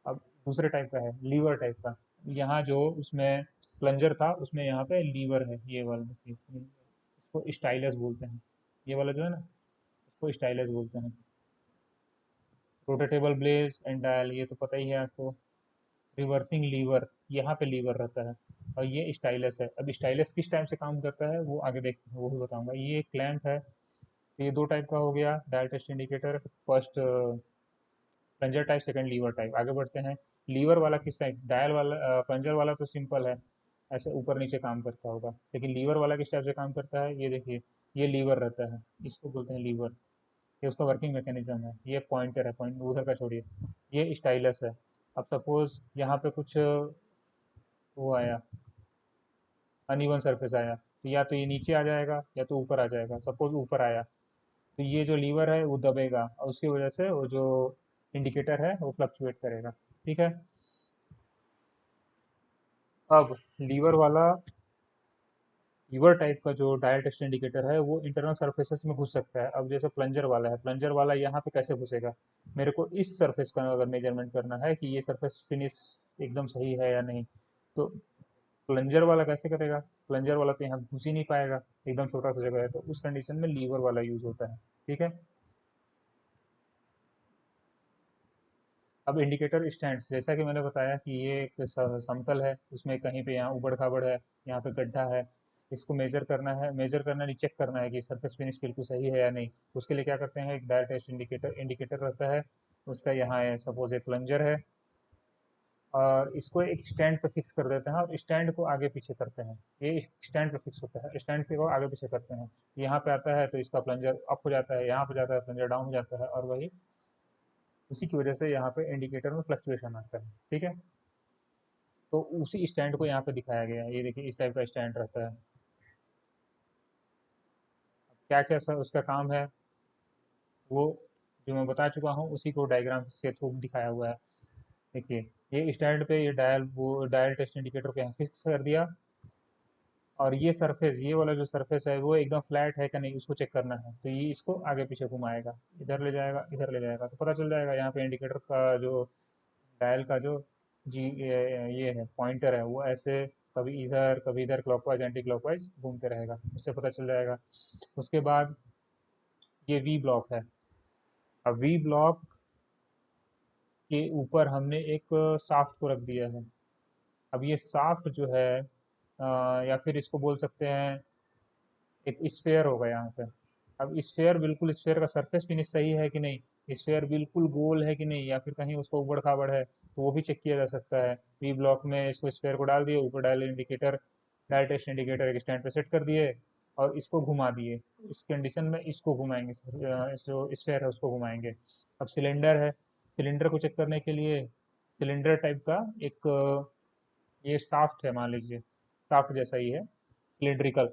अब दूसरे टाइप का है लीवर टाइप का, यहाँ जो उसमें प्लंजर था उसमें यहाँ पे लीवर है, ये वाला देखिए, इसको स्टाइलस बोलते हैं, ये वाला जो है ना, इसको स्टाइलस बोलते हैं। रोटेटेबल ब्लेज एंड डायल, ये तो पता ही है आपको। रिवर्सिंग लीवर, यहाँ पे लीवर रहता है। और ये स्टाइलस है। अब स्टाइलस किस टाइप से काम करता है वो आगे देखते हैं, वो भी बताऊंगा। ये क्लैंप है। तो ये दो टाइप का हो गया dial test indicator, first plunger type, second lever type. आगे बढ़ते हैं। लीवर वाला किस टाइप, डायल वाला, प्लंजर वाला तो सिंपल है, ऐसे ऊपर नीचे काम करता होगा। लेकिन लीवर वाला किस टाइप से काम करता है, ये देखिए, ये लीवर रहता है, इसको बोलते हैं लीवर। ये उसका वर्किंग मैकेनिज्म है। ये पॉइंटर है, पॉइंट उधर का छोड़िए, ये स्टाइलस है। अब सपोज यहाँ पे कुछ वो आया, अनइवन सरफेस आया, तो या तो ये नीचे आ जाएगा या तो ऊपर आ जाएगा। सपोज ऊपर आया तो ये जो लीवर है वो दबेगा और उसकी वजह से वो जो इंडिकेटर है वो फ्लक्चुएट करेगा। ठीक है। अब लीवर वाला, लीवर टाइप का जो डायल टेस्ट इंडिकेटर है वो इंटरनल सर्फेसेस में घुस सकता है। अब जैसे प्लंजर वाला है, प्लंजर वाला यहाँ पे कैसे घुसेगा? मेरे को इस सरफेस का अगर मेजरमेंट करना है कि ये सरफेस फिनिश एकदम सही है या नहीं, तो प्लंजर वाला कैसे करेगा? प्लंजर वाला तो यहाँ घुस ही नहीं पाएगा, एकदम छोटा सा जगह है, तो उस कंडीशन में लीवर वाला यूज होता है। ठीक है। अब इंडिकेटर स्टैंड्स, जैसा कि मैंने बताया कि ये एक समतल है, उसमें कहीं पे यहाँ उबड़ खाबड़ है, यहाँ पे गड्ढा है, इसको मेजर करना है, मेजर करना नहीं, चेक करना है कि सरफेस फिनिश बिल्कुल सही है या नहीं। उसके लिए क्या करते हैं, एक डायल टेस्ट इंडिकेटर इंडिकेटर रहता है, उसका यहाँ है सपोज एक प्लंजर है, और इसको एक स्टैंड पे फिक्स कर देते हैं और स्टैंड को आगे पीछे करते हैं। ये स्टैंड पे फिक्स होता है, स्टैंड पे को आगे पीछे करते हैं। यहाँ पे आता है तो इसका प्लंजर अप हो जाता है, यहाँ पे जाता है प्लंजर डाउन हो जाता है, और वही उसी की वजह से यहाँ पे इंडिकेटर में फ्लक्चुएशन आता है। ठीक है। तो उसी स्टैंड को यहाँ पे दिखाया गया है, ये देखिए इस टाइप का स्टैंड रहता है। क्या क्या सर उसका काम है, वो जो मैं बता चुका हूँ उसी को डायग्राम के थ्रू दिखाया हुआ है। देखिए, ये स्टैंड पे ये डायल, वो डायल टेस्ट इंडिकेटर को यहाँ फिक्स कर दिया, और ये सरफेस, ये वाला जो सरफेस है वो एकदम फ्लैट है कि नहीं उसको चेक करना है, तो ये इसको आगे पीछे घुमाएगा, इधर ले जाएगा इधर ले जाएगा, तो पता चल जाएगा यहाँ पे इंडिकेटर का जो डायल का जो जी ये है पॉइंटर है, वो ऐसे कभी इधर क्लॉकवाइज एंटी क्लॉकवाइज घूमते रहेगा, उससे पता चल जाएगा। उसके बाद ये वी ब्लॉक है। अब वी ब्लॉक के ऊपर हमने एक शाफ्ट को रख दिया है। अब ये शाफ्ट जो है या फिर इसको बोल सकते हैं एक स्फेयर होगा यहाँ पे। अब स्फेयर, बिल्कुल स्फेयर का सरफेस फिनिश सही है कि नहीं, स्फेयर बिल्कुल गोल है कि नहीं, या फिर कहीं उसको उबड़ खाबड़ है, तो वो भी चेक किया जा सकता है। वी ब्लॉक में इसको स्फेयर को डाल दिए, ऊपर dial indicator, dial test indicator एक स्टैंड पे सेट कर दिए और इसको घुमा दिए। इस कंडीशन में इसको घुमाएंगे, जो स्फेयर है उसको घुमाएंगे। अब सिलेंडर है, सिलेंडर को चेक करने के लिए सिलेंडर टाइप का एक ये शाफ्ट है, मान लीजिए शाफ्ट जैसा ही है, सिलेंड्रिकल।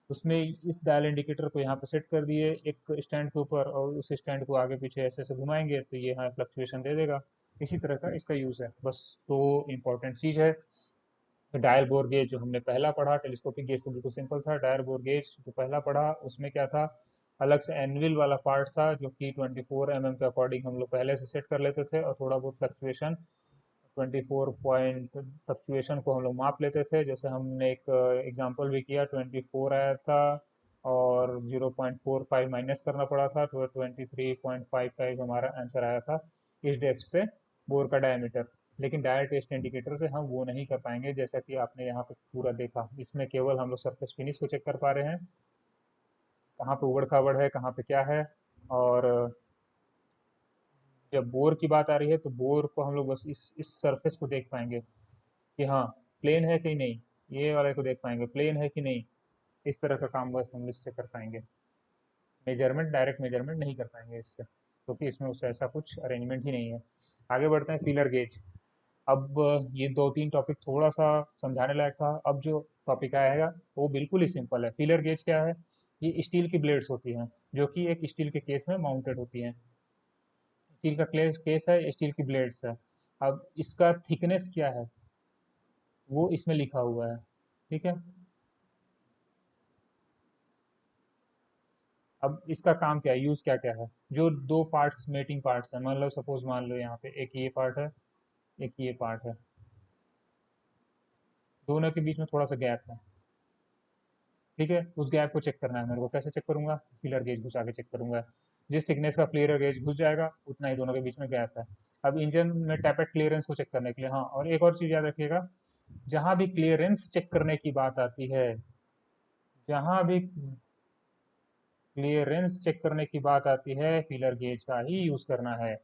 उसमें इस डायल इंडिकेटर को यहाँ पे सेट कर दिए एक स्टैंड के ऊपर, और उस स्टैंड को आगे पीछे ऐसे ऐसे घुमाएंगे तो ये यहाँ फ्लक्चुएशन दे देगा। इसी तरह का इसका यूज़ है। बस दो इंपॉर्टेंट चीज़ है। डायल बोर गेज जो हमने पहला पढ़ा, टेलीस्कोपिक गेज तो बिल्कुल सिंपल था। डायल बोर गेज जो पहला पढ़ा उसमें क्या था, अलग से एनविल वाला पार्ट था जो कि 24 mm के अकॉर्डिंग हम लोग पहले से सेट कर लेते थे, और थोड़ा बहुत फ्लक्चुएशन 24 पॉइंट फ्लक्चुएशन को हम लोग माप लेते थे। जैसे हमने एक एग्जांपल भी किया, 24 आया था और 0.45 माइनस करना पड़ा था, तो 23.55 हमारा आंसर आया था इस डेप्थ पे बोर का डायमीटर। लेकिन डायल टेस्ट इंडिकेटर से हम वो नहीं कर पाएंगे, जैसा कि आपने यहाँ पे पूरा देखा। इसमें केवल हम लोग सरफेस फिनिश को चेक कर पा रहे हैं, कहाँ पे उबड़ खाबड़ है, कहाँ पे क्या है। और जब बोर की बात आ रही है तो बोर को हम लोग बस इस सरफेस को देख पाएंगे कि हाँ प्लेन है कि नहीं, ये वाले को देख पाएंगे प्लेन है कि नहीं। इस तरह का काम बस हम इससे कर पाएंगे, मेजरमेंट, डायरेक्ट मेजरमेंट नहीं कर पाएंगे इससे, क्योंकि इसमें उससे ऐसा कुछ अरेंजमेंट ही नहीं है। आगे बढ़ते हैं, फीलर गेज। अब ये दो तीन टॉपिक थोड़ा सा समझाने लायक था, अब जो टॉपिक आएगा वो बिल्कुल ही सिंपल है। फीलर गेज क्या है? ये स्टील की ब्लेड्स होती हैं जो कि एक स्टील के केस में माउंटेड होती हैं। स्टील का केस है, स्टील की ब्लेड्स है। अब इसका थिकनेस क्या है वो इसमें लिखा हुआ है। ठीक है। अब इसका काम क्या है, यूज क्या क्या है? जो दो पार्ट्स, मेटिंग पार्ट्स है, मान लो सपोज मान लो यहाँ पे एक ये पार्ट है, एक ये पार्ट है, दोनों के बीच में थोड़ा सा गैप है। ठीक है। उस गैप को चेक करना है मेरे को, कैसे चेक करूंगा? फीलर गेज घुसा के चेक करूंगा। जिस थिकनेस का फीलर गेज घुस जाएगा उतना ही दोनों के बीच में गैप है। अब इंजन में टैपेट क्लियरेंस को चेक करने के लिए, हाँ और एक और चीज याद रखिएगा, जहां भी क्लियरेंस चेक करने की बात आती है, जहां भी क्लियरेंस चेक करने की बात आती है, फीलर गेज का ही यूज करना है।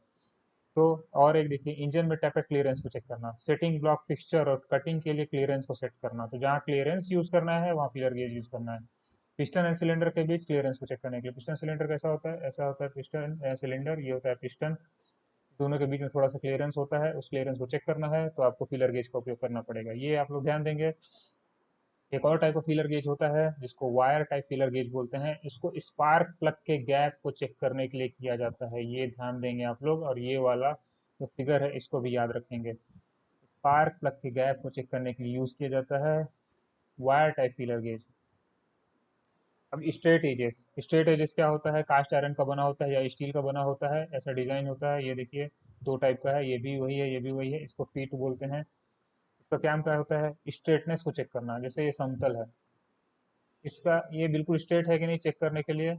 तो और एक देखिए, इंजन में टैपेट क्लियरेंस को चेक करना, सेटिंग ब्लॉक फिक्सचर और कटिंग के लिए क्लियरेंस को सेट करना, तो जहाँ क्लियरेंस यूज करना है वहाँ फीलर गेज यूज करना है। पिस्टन एंड सिलेंडर के बीच क्लियरेंस को चेक करने के लिए, पिस्टन सिलेंडर कैसा होता है, ऐसा होता है पिस्टन सिलेंडर, ये होता है पिस्टन, दोनों के बीच में थोड़ा सा क्लियरेंस होता है, उस क्लियरेंस को चेक करना है तो आपको फीलर गेज का उपयोग करना पड़ेगा। ये आप लोग ध्यान देंगे। एक और टाइप ऑफ फीलर गेज होता है जिसको वायर टाइप फीलर गेज बोलते हैं। इसको स्पार्क प्लग के गैप को चेक करने के लिए किया जाता है, ये ध्यान देंगे आप लोग। और ये वाला जो फिगर है इसको भी याद रखेंगे। स्पार्क प्लग के गैप को चेक करने के लिए यूज किया जाता है वायर टाइप फीलर गेज। अब स्ट्रेट एजेस क्या होता है? कास्ट आयरन का बना होता है या स्टील का बना होता है, ऐसा डिजाइन होता है। ये देखिए दो टाइप का है, ये भी वही है, ये भी वही है। इसको फीट बोलते हैं। इसका काम क्या होता है? स्ट्रेटनेस को चेक करना। जैसे ये समतल है, इसका ये बिल्कुल स्ट्रेट है कि नहीं चेक करने के लिए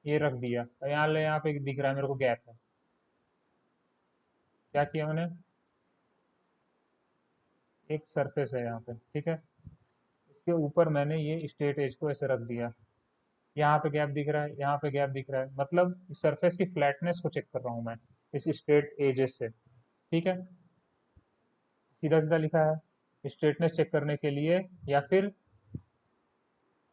ये रख दिया। और यहाँ पे दिख रहा है मेरे को गैप है। क्या किया मैंने? एक सरफेस है यहाँ पे, ठीक है। इसके ऊपर मैंने ये स्ट्रेट एज को ऐसे रख दिया। यहाँ पे गैप दिख रहा है, यहाँ पे गैप दिख रहा है, मतलब इस सरफेस की फ्लैटनेस को चेक कर रहा हूँ मैं इस स्ट्रेट एजेस से, ठीक है। सीधा सीधा लिखा है। स्ट्रेटनेस चेक करने के लिए या फिर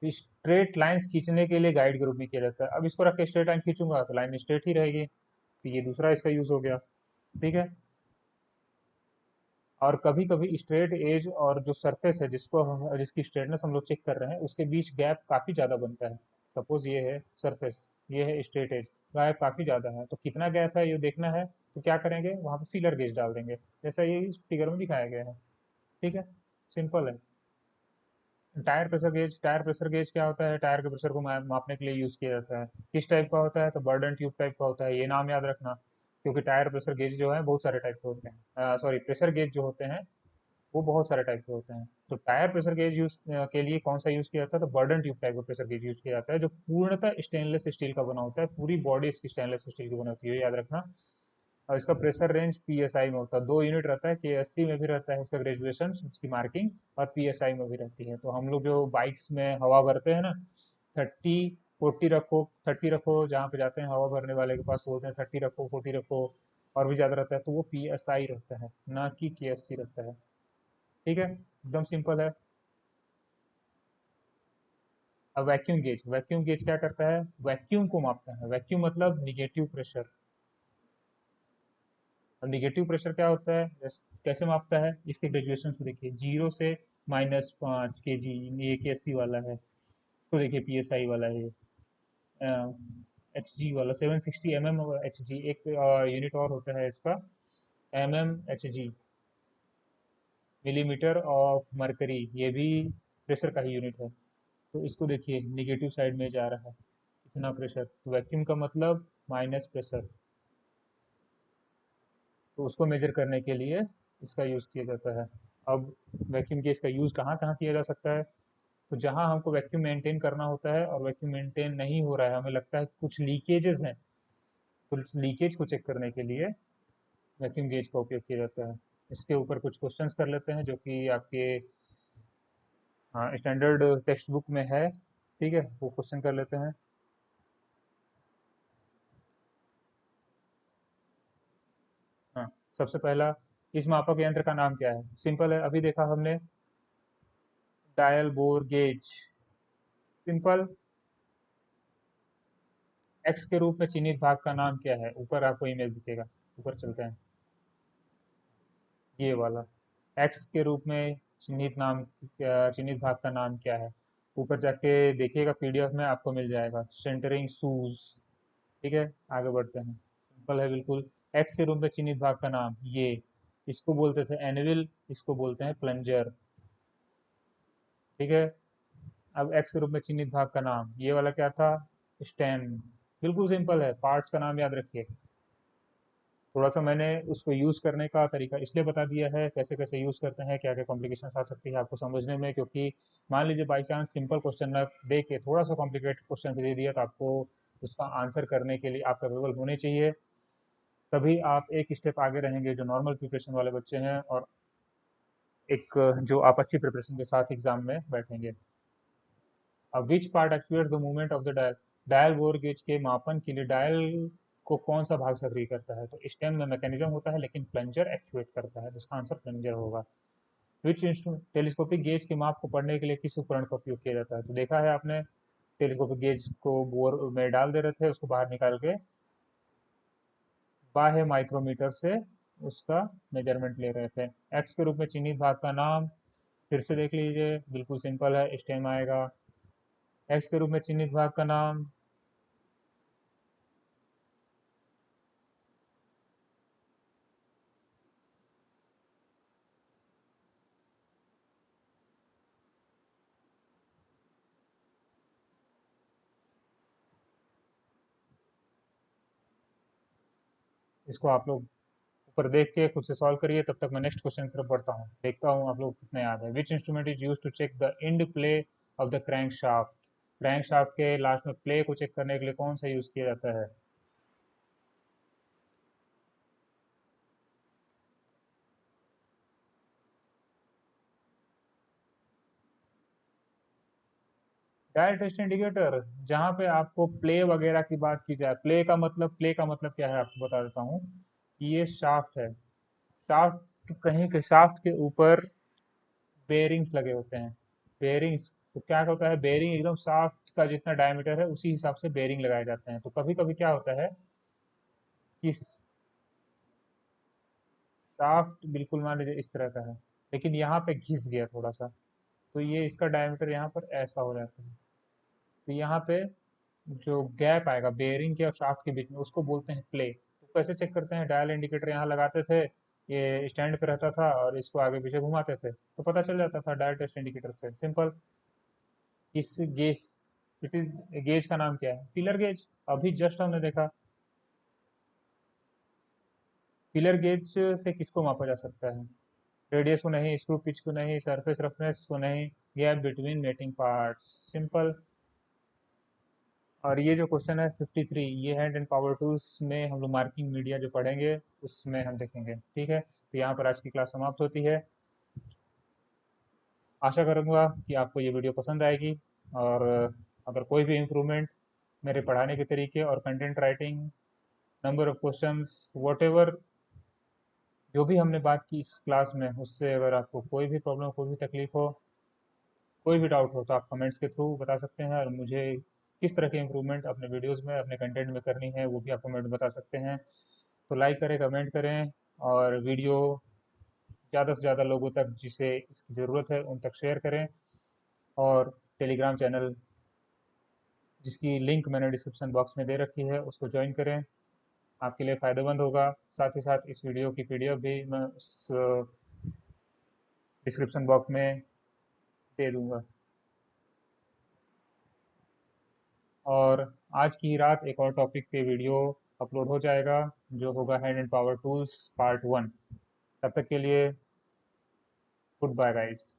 स्ट्रेट लाइंस खींचने के लिए गाइड के रूप में किया जाता है। अब इसको रख के स्ट्रेट लाइन खींचूंगा तो लाइन स्ट्रेट ही रहेगी, तो ये दूसरा इसका यूज हो गया, ठीक है। और कभी कभी स्ट्रेट एज और जो सरफेस है जिसकी स्ट्रेटनेस हम लोग चेक कर रहे हैं उसके बीच गैप काफ़ी ज़्यादा बनता है। सपोज ये है सरफेस, ये है स्ट्रेट एज, गैप काफ़ी ज़्यादा है, तो कितना गैप है ये देखना है। तो क्या करेंगे, वहाँ पे फीलर गेज डाल देंगे, जैसा ये इस फिगर में दिखाया गया है, ठीक है। सिंपल है। टायर प्रेशर गेज क्या होता है? टायर के प्रेशर को मापने के लिए यूज किया जाता है। किस टाइप का होता है? तो बर्डन ट्यूब टाइप का होता है, ये नाम याद रखना। क्योंकि टायर प्रेशर गेज जो है बहुत सारे टाइप के होते हैं, सॉरी प्रेशर गेज जो होते हैं वो बहुत सारे टाइप के होते हैं। तो टायर प्रेशर गेज यूज के लिए कौन सा यूज किया जाता है? तो बर्डन ट्यूब टाइप का प्रेशर गेज यूज किया जाता है, जो पूर्णतः स्टेनलेस स्टील का बना होता है। पूरी बॉडी इसकी स्टेनलेस स्टील की बनी होती है, ये याद रखना। और इसका प्रेशर रेंज पीएसआई में होता है, 2 यूनिट रहता है। केएससी में भी रहता है इसका ग्रेजुएशन, इसकी मार्किंग, और पीएसआई में भी रहती है। तो हम लोग जो बाइक्स में हवा भरते हैं ना, 30 40 रखो, 30 रखो, जहाँ पे जाते हैं हवा भरने वाले के पास बोलते हैं 30 रखो, 40 रखो, और भी ज़्यादा रहता है तो वो पीएसआई रहता है, ना कि केएससी रहता है, ठीक है। एकदम सिंपल है। अब वैक्यूम गेज क्या करता है? वैक्यूम को मापता है। वैक्यूम मतलब निगेटिव प्रेशर। अब निगेटिव प्रेशर क्या होता है, कैसे मापता है? इसके ग्रेजुएशन को देखिए, 0 से -5 kg, ये केएससी वाला है। इसको देखिए पीएसआई वाला है, एच जी वाला 760 एच जी। एक यूनिट और होता है इसका, H G, millimetre of mercury, ये भी प्रेशर का ही यूनिट है। तो इसको देखिए निगेटिव साइड में जा रहा है कितना प्रेशर, तो वैक्यूम का मतलब माइनस प्रेशर। तो उसको मेजर करने के लिए इसका यूज़ किया जाता है। अब वैक्यूम गेज का यूज़ कहाँ कहाँ किया जा सकता है? तो जहाँ हमको वैक्यूम मेंटेन करना होता है और वैक्यूम मेंटेन नहीं हो रहा है, हमें लगता है कि कुछ लीकेजेस हैं, तो लीकेज को चेक करने के लिए वैक्यूम गेज का उपयोग किया जाता है। इसके ऊपर कुछ क्वेश्चंस कर लेते हैं जो कि आपके स्टैंडर्ड टेक्स्ट बुक में है, ठीक है। वो क्वेश्चन कर लेते हैं। हाँ, सबसे पहला, इस मापक यंत्र का नाम क्या है? सिंपल है, अभी देखा हमने, dial bore gauge. Simple. X के रूप में चिन्हित भाग का नाम क्या है? ऊपर आपको इमेज दिखेगा, ऊपर चलते हैं, ये वाला। एक्स के रूप में चिन्हित भाग का नाम क्या है? ऊपर जाके देखिएगा, पीडीएफ में आपको मिल जाएगा, सेंटरिंग शूज, ठीक है। आगे बढ़ते हैं। सिंपल है बिल्कुल। एक्स के रूप में चिन्हित भाग का नाम, ये, इसको बोलते थे एनविल, इसको बोलते हैं प्लंजर, ठीक है। अब एक्स के रूप में चिन्हित भाग का नाम, ये वाला क्या था? स्टेम। बिल्कुल सिंपल है, पार्ट्स का नाम याद रखिए। थोड़ा सा मैंने उसको यूज़ करने का तरीका इसलिए बता दिया है, कैसे कैसे यूज़ करते हैं, क्या क्या कॉम्प्लिकेशंस आ सकती है आपको समझने में। क्योंकि मान लीजिए बाई चांस सिंपल क्वेश्चन ना दे के थोड़ा सा कॉम्प्लिकेटेड क्वेश्चन दे दिया, तो आपको उसका आंसर करने के लिए आप कैपेबल होने चाहिए। तभी आप एक स्टेप आगे रहेंगे जो नॉर्मल प्रिपरेशन वाले बच्चे हैं, और एक जो आप अच्छी प्रिपरेशन के साथ एग्जाम में बैठेंगे। अब which part एक्चुएट्स the movement of the dial? Dial bore gauge के मापन के लिए डायल को कौन सा भाग सक्रिय करता है? तो स्टेम में मैकेनिज्म होता है, लेकिन प्लंजर एक्चुएट करता है, जिसका आंसर प्लंजर होगा। विच इंस्ट्रूमेंट टेलीस्कोपिक गेज के माप को पढ़ने के लिए किस उपकरण का उपयोग किया जाता है? तो देखा है आपने, टेलीस्कोपिक गेज को बोर में डाल दे रहे थे, उसको बाहर निकाल के बाह्य माइक्रोमीटर से उसका मेजरमेंट ले रहे थे। एक्स के रूप में चिन्हित भाग का नाम फिर से देख लीजिए, बिल्कुल सिंपल है, स्टेम आएगा। एक्स के रूप में चिन्हित भाग का नाम, इसको आप लोग ऊपर देख के खुद से सॉल्व करिए, तब तक मैं नेक्स्ट क्वेश्चन की तरफ बढ़ता हूँ, देखता हूँ आप लोग कितना याद है। Which instrument is use to check the end play of the crankshaft? Crankshaft के लास्ट में प्ले को चेक करने के लिए कौन सा यूज किया जाता है? डायल टेस्ट इंडिकेटर, जहाँ पे आपको प्ले वगैरह की बात की जाए, प्ले का मतलब क्या है आपको बता देता हूँ कि ये शाफ्ट है। शाफ्ट कहीं के शाफ्ट के ऊपर बेरिंग्स लगे होते हैं। बेरिंग्स तो क्या होता है, बेरिंग एकदम शाफ्ट का जितना डायमीटर है उसी हिसाब से बेरिंग लगाए जाते हैं। तो कभी कभी क्या होता है कि शाफ्ट बिल्कुल मान लीजिए इस तरह का है, लेकिन यहाँ पे घिस गया थोड़ा सा, तो ये इसका डायमीटर यहाँ पर ऐसा हो जाता है। तो यहाँ पे जो गैप आएगा बेयरिंग के और शाफ्ट के बीच में, उसको बोलते हैं प्ले। तो कैसे चेक करते हैं? डायल इंडिकेटर यहाँ लगाते थे, ये स्टैंड पे रहता था और इसको आगे पीछे घुमाते थे तो पता चल जाता था डायल टेस्ट इंडिकेटर से, सिंपल। इस गेज, इट इज गेज का नाम क्या है? Feeler gauge. अभी जस्ट हमने देखा, फीलर गेज से किसको मापा जा सकता है? रेडियस को नहीं, स्क्रू पिच को नहीं, सरफेस रफनेस को नहीं, gap between mating parts, simple. और ये जो क्वेश्चन है 53, ये हैंड एंड पावर टूल्स में हम लोग मार्किंग मीडिया जो पढ़ेंगे उसमें हम देखेंगे, ठीक है। तो यहाँ पर आज की क्लास समाप्त होती है। आशा करूँगा कि आपको ये वीडियो पसंद आएगी, और अगर कोई भी इम्प्रूवमेंट मेरे पढ़ाने के तरीके और content writing, number of questions, what जो भी हमने बात की इस क्लास में, उससे अगर आपको कोई भी प्रॉब्लम, कोई भी तकलीफ हो, कोई भी डाउट हो, तो आप कमेंट्स के थ्रू बता सकते हैं। और मुझे किस तरह की इम्प्रूवमेंट अपने वीडियोस में, अपने कंटेंट में करनी है, वो भी आप कमेंट में बता सकते हैं। तो लाइक करें, कमेंट करें, और वीडियो ज़्यादा से ज़्यादा लोगों तक जिसे इसकी ज़रूरत है उन तक शेयर करें। और टेलीग्राम चैनल जिसकी लिंक मैंने डिस्क्रिप्शन बॉक्स में दे रखी है उसको ज्वाइन करें, आपके लिए फ़ायदेमंद होगा। साथ ही साथ इस वीडियो की पीडीएफ भी मैं उस डिस्क्रिप्शन बॉक्स में दे दूंगा। और आज की ही रात एक और टॉपिक पे वीडियो अपलोड हो जाएगा, जो होगा hand and power tools part 1। तब तक के लिए गुड बाय गाइस।